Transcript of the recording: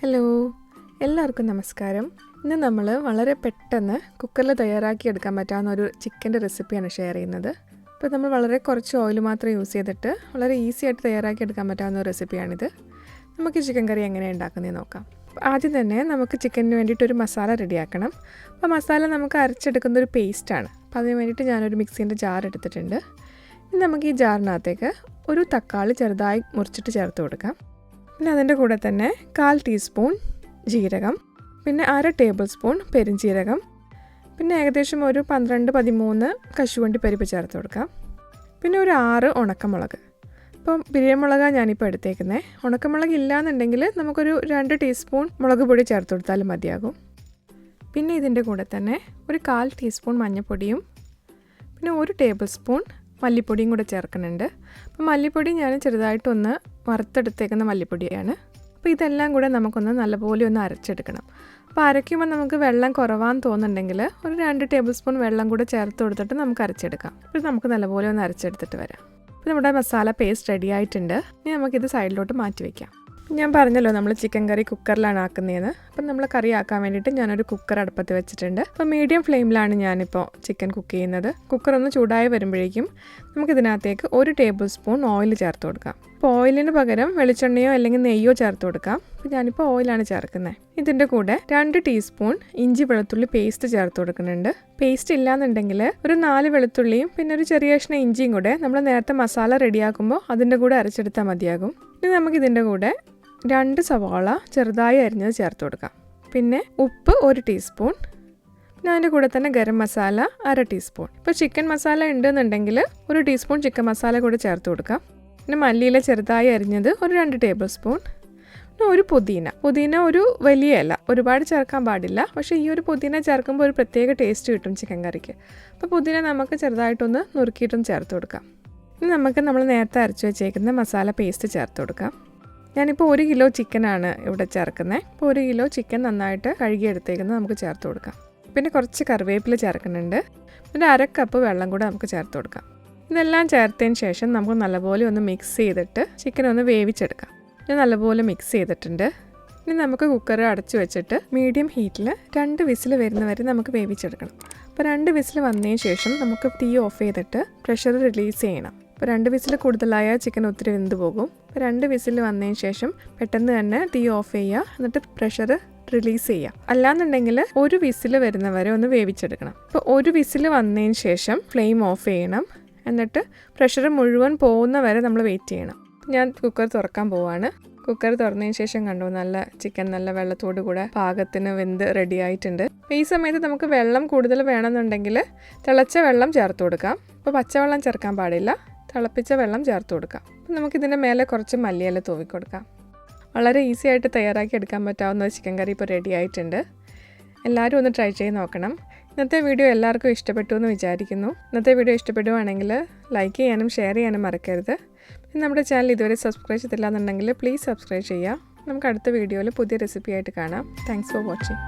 Hello, എല്ലാവർക്കും നമസ്കാരം. ഇന്ന് നമ്മൾ വളരെ പെട്ടെന്ന് കുക്കറിൽ തയ്യാറാക്കിയെടുക്കാൻ പറ്റാവുന്ന ഒരു ചിക്കൻ്റെ റെസിപ്പിയാണ് ഷെയർ ചെയ്യുന്നത്. ഇപ്പോൾ നമ്മൾ വളരെ കുറച്ച് ഓയിൽ മാത്രം യൂസ് ചെയ്തിട്ട് വളരെ ഈസി ആയിട്ട് തയ്യാറാക്കിയെടുക്കാൻ പറ്റാവുന്ന ഒരു റെസിപ്പിയാണിത്. നമുക്ക് ചിക്കൻ കറി എങ്ങനെയാണ് ഉണ്ടാക്കുന്നത് നോക്കാം. ആദ്യം തന്നെ നമുക്ക് ചിക്കനിന് വേണ്ടിയിട്ടൊരു മസാല റെഡിയാക്കണം. അപ്പോൾ മസാല നമുക്ക് അരച്ചെടുക്കുന്ന ഒരു പേസ്റ്റാണ്. അപ്പോൾ അതിന് വേണ്ടിയിട്ട് ഞാനൊരു മിക്സീൻ്റെ ജാർ എടുത്തിട്ടുണ്ട്. ഇനി നമുക്ക് ഈ ജാറിനകത്തേക്ക് ഒരു തക്കാളി ചെറുതായി മുറിച്ചിട്ട് ചേർത്ത് കൊടുക്കാം. പിന്നെ അതിൻ്റെ കൂടെ തന്നെ 1/4 ടീസ്പൂൺ ജീരകം, പിന്നെ 1/2 ടേബിൾ സ്പൂൺ പെരുംജീരകം, പിന്നെ ഏകദേശം ഒരു 12-13 കശുവണ്ടി പരിപ്പ് ചേർത്ത് കൊടുക്കാം. പിന്നെ ഒരു 6 ഉണക്കമുളക്. ഇപ്പം പിരിയമുളകാണ് ഞാനിപ്പോൾ എടുത്തേക്കുന്നത്. ഉണക്കമുളക് ഇല്ലയെന്നുണ്ടെങ്കിൽ നമുക്കൊരു 2 ടീസ്പൂൺ മുളക് പൊടി ചേർത്ത് കൊടുത്താലും മതിയാകും. പിന്നെ ഇതിൻ്റെ കൂടെ തന്നെ ഒരു 1/4 ടീസ്പൂൺ മഞ്ഞൾപ്പൊടിയും പിന്നെ 1 ടേബിൾ സ്പൂൺ മല്ലിപ്പൊടിയും കൂടെ ചേർക്കുന്നുണ്ട്. അപ്പോൾ മല്ലിപ്പൊടി ഞാൻ ചെറുതായിട്ടൊന്ന് വറുത്തെടുത്തേക്കുന്ന മല്ലിപ്പൊടിയാണ്. അപ്പോൾ ഇതെല്ലാം കൂടെ നമുക്കൊന്ന് നല്ലപോലെ ഒന്ന് അരച്ചെടുക്കണം. അപ്പോൾ അരയ്ക്കുമ്പോൾ നമുക്ക് വെള്ളം കുറവാന്ന് തോന്നുന്നുണ്ടെങ്കിൽ ഒരു 2 ടേബിൾ സ്പൂൺ വെള്ളം കൂടെ ചേർത്ത് കൊടുത്തിട്ട് നമുക്ക് അരച്ചെടുക്കാം. അപ്പോൾ നമുക്ക് നല്ലപോലെ ഒന്ന് അരച്ചെടുത്തിട്ട് വരാം. അപ്പോൾ നമ്മുടെ മസാല പേസ്റ്റ് റെഡി ആയിട്ടുണ്ട്. ഇനി നമുക്കിത് സൈഡിലോട്ട് മാറ്റി വയ്ക്കാം. ഞാൻ പറഞ്ഞല്ലോ നമ്മൾ ചിക്കൻ കറി കുക്കറിലാണ് ആക്കുന്നതെന്ന്. അപ്പം നമ്മൾ കറി ആക്കാൻ വേണ്ടിയിട്ട് ഞാനൊരു കുക്കർ അടുപ്പത്ത് വെച്ചിട്ടുണ്ട്. അപ്പോൾ മീഡിയം ഫ്ലെയിമിലാണ് ഞാനിപ്പോൾ ചിക്കൻ കുക്ക് ചെയ്യുന്നത്. കുക്കർ ഒന്ന് ചൂടായി വരുമ്പോഴേക്കും നമുക്കിതിനകത്തേക്ക് 1 ടേബിൾ സ്പൂൺ ഓയിൽ ചേർത്ത് കൊടുക്കാം. അപ്പോൾ ഓയിലിന് പകരം വെളിച്ചെണ്ണയോ അല്ലെങ്കിൽ നെയ്യോ ചേർത്ത് കൊടുക്കാം. അപ്പോൾ ഞാനിപ്പോൾ ഓയിലാണ് ചേർക്കുന്നത്. ഇതിൻ്റെ കൂടെ 2 ടീസ്പൂൺ ഇഞ്ചി വെളുത്തുള്ളി പേസ്റ്റ് ചേർത്ത് കൊടുക്കുന്നുണ്ട്. പേസ്റ്റ് ഇല്ലാന്നുണ്ടെങ്കിൽ ഒരു 4 വെളുത്തുള്ളിയും പിന്നെ ഒരു ചെറിയ കഷ്ണം ഇഞ്ചിയും കൂടെ നമ്മൾ നേരത്തെ മസാല റെഡിയാക്കുമ്പോൾ അതിൻ്റെ കൂടെ അരച്ചെടുത്താൽ മതിയാകും. ഇനി നമുക്കിതിൻ്റെ കൂടെ 2 സവാള ചെറുതായി അരിഞ്ഞത് ചേർത്ത് കൊടുക്കാം. പിന്നെ ഉപ്പ് 1 ടീസ്പൂൺ. പിന്നെ അതിൻ്റെ കൂടെ തന്നെ ഗരം മസാല 1/2 ടീസ്പൂൺ. ഇപ്പോൾ ചിക്കൻ മസാല ഉണ്ടെന്നുണ്ടെങ്കിൽ 1 ടീസ്പൂൺ ചിക്കൻ മസാല കൂടെ ചേർത്ത് കൊടുക്കാം. പിന്നെ മല്ലിയില ചെറുതായി അരിഞ്ഞത് ഒരു 2 ടേബിൾ സ്പൂൺ. പിന്നെ ഒരു പുതിന ഒരു വലിയ ഇല, ഒരുപാട് ചേർക്കാൻ പാടില്ല. പക്ഷേ ഈ ഒരു പുതിന ചേർക്കുമ്പോൾ ഒരു പ്രത്യേക ടേസ്റ്റ് കിട്ടും ചിക്കൻ കറിക്ക്. അപ്പോൾ പുതിന നമുക്ക് ചെറുതായിട്ടൊന്ന് നുറുക്കിയിട്ടൊന്ന് ചേർത്ത് കൊടുക്കാം. ഇനി നമുക്ക് നമ്മൾ നേരത്തെ അരച്ച് വെച്ചേക്കുന്ന മസാല പേസ്റ്റ് ചേർത്ത് കൊടുക്കാം. ഞാനിപ്പോൾ 1 കിലോ ചിക്കനാണ് ഇവിടെ ചേർക്കുന്നത്. അപ്പോൾ 1 കിലോ ചിക്കൻ നന്നായിട്ട് കഴുകിയെടുത്തേക്കുന്നത് നമുക്ക് ചേർത്ത് കൊടുക്കാം. പിന്നെ കുറച്ച് കറിവേപ്പില ചേർക്കുന്നുണ്ട്. പിന്നെ 1/2 കപ്പ് വെള്ളം കൂടെ നമുക്ക് ചേർത്ത് കൊടുക്കാം. ഇതെല്ലാം ചേർത്തതിന് ശേഷം നമുക്ക് നല്ലപോലെ ഒന്ന് മിക്സ് ചെയ്തിട്ട് ചിക്കൻ ഒന്ന് വേവിച്ചെടുക്കാം. ഞാൻ നല്ലപോലെ മിക്സ് ചെയ്തിട്ടുണ്ട്. ഇനി നമുക്ക് കുക്കർ അടച്ചു വെച്ചിട്ട് മീഡിയം ഹീറ്റിൽ 2 വിസിൽ വരുന്നവരെ നമുക്ക് വേവിച്ചെടുക്കണം. അപ്പോൾ 2 വിസിൽ വന്നതിന് ശേഷം നമുക്ക് തീ ഓഫ് ചെയ്തിട്ട് പ്രഷർ റിലീസ് ചെയ്യണം. ഇപ്പോൾ 2 വിസിൽ കൂടുതലായാൽ ചിക്കൻ ഒത്തിരി വെന്ത് പോകും. ഇപ്പോൾ 2 വിസിൽ വന്നതിന് ശേഷം പെട്ടെന്ന് തന്നെ തീ ഓഫ് ചെയ്യുക, എന്നിട്ട് പ്രഷർ റിലീസ് ചെയ്യുക. അല്ലാന്നുണ്ടെങ്കിൽ 1 വിസിൽ വരുന്നവരെ ഒന്ന് വേവിച്ചെടുക്കണം. ഇപ്പോൾ 1 വിസിൽ വന്നതിന് ശേഷം ഫ്ലെയിം ഓഫ് ചെയ്യണം. എന്നിട്ട് പ്രഷർ മുഴുവൻ പോകുന്ന വരെ നമ്മൾ വെയിറ്റ് ചെയ്യണം. ഞാൻ കുക്കർ തുറക്കാൻ പോവാണ്. കുക്കർ തുറന്നതിന് ശേഷം കണ്ടു നല്ല ചിക്കൻ നല്ല വെള്ളത്തോടു കൂടെ പാകത്തിന് വെന്ത് റെഡി ആയിട്ടുണ്ട്. അപ്പോൾ ഈ സമയത്ത് നമുക്ക് വെള്ളം കൂടുതൽ വേണമെന്നുണ്ടെങ്കിൽ തിളച്ച വെള്ളം ചേർത്ത് കൊടുക്കാം. അപ്പോൾ പച്ചവെള്ളം ചേർക്കാൻ പാടില്ല, തിളപ്പിച്ച വെള്ളം ചേർത്ത് കൊടുക്കാം. അപ്പോൾ നമുക്കിതിൻ്റെ മേലെ കുറച്ച് മല്ലിയില തൂവി കൊടുക്കാം. വളരെ ഈസി ആയിട്ട് തയ്യാറാക്കി എടുക്കാൻ പറ്റാവുന്ന ചിക്കൻ കറി ഇപ്പോൾ റെഡി ആയിട്ടുണ്ട്. എല്ലാവരും ഒന്ന് ട്രൈ ചെയ്ത് നോക്കണം. ഇന്നത്തെ വീഡിയോ എല്ലാവർക്കും ഇഷ്ടപ്പെട്ടു എന്ന് വിചാരിക്കുന്നു. ഇന്നത്തെ വീഡിയോ ഇഷ്ടപ്പെടുവാണെങ്കിൽ ലൈക്ക് ചെയ്യാനും ഷെയർ ചെയ്യാനും മറക്കരുത്. പിന്നെ നമ്മുടെ ചാനൽ ഇതുവരെ സബ്സ്ക്രൈബ് ചെയ്തില്ല എന്നുണ്ടെങ്കിൽ പ്ലീസ് സബ്സ്ക്രൈബ് ചെയ്യുക. നമുക്ക് അടുത്ത വീഡിയോയിൽ പുതിയ റെസിപ്പി ആയിട്ട് കാണാം. Thanks for watching.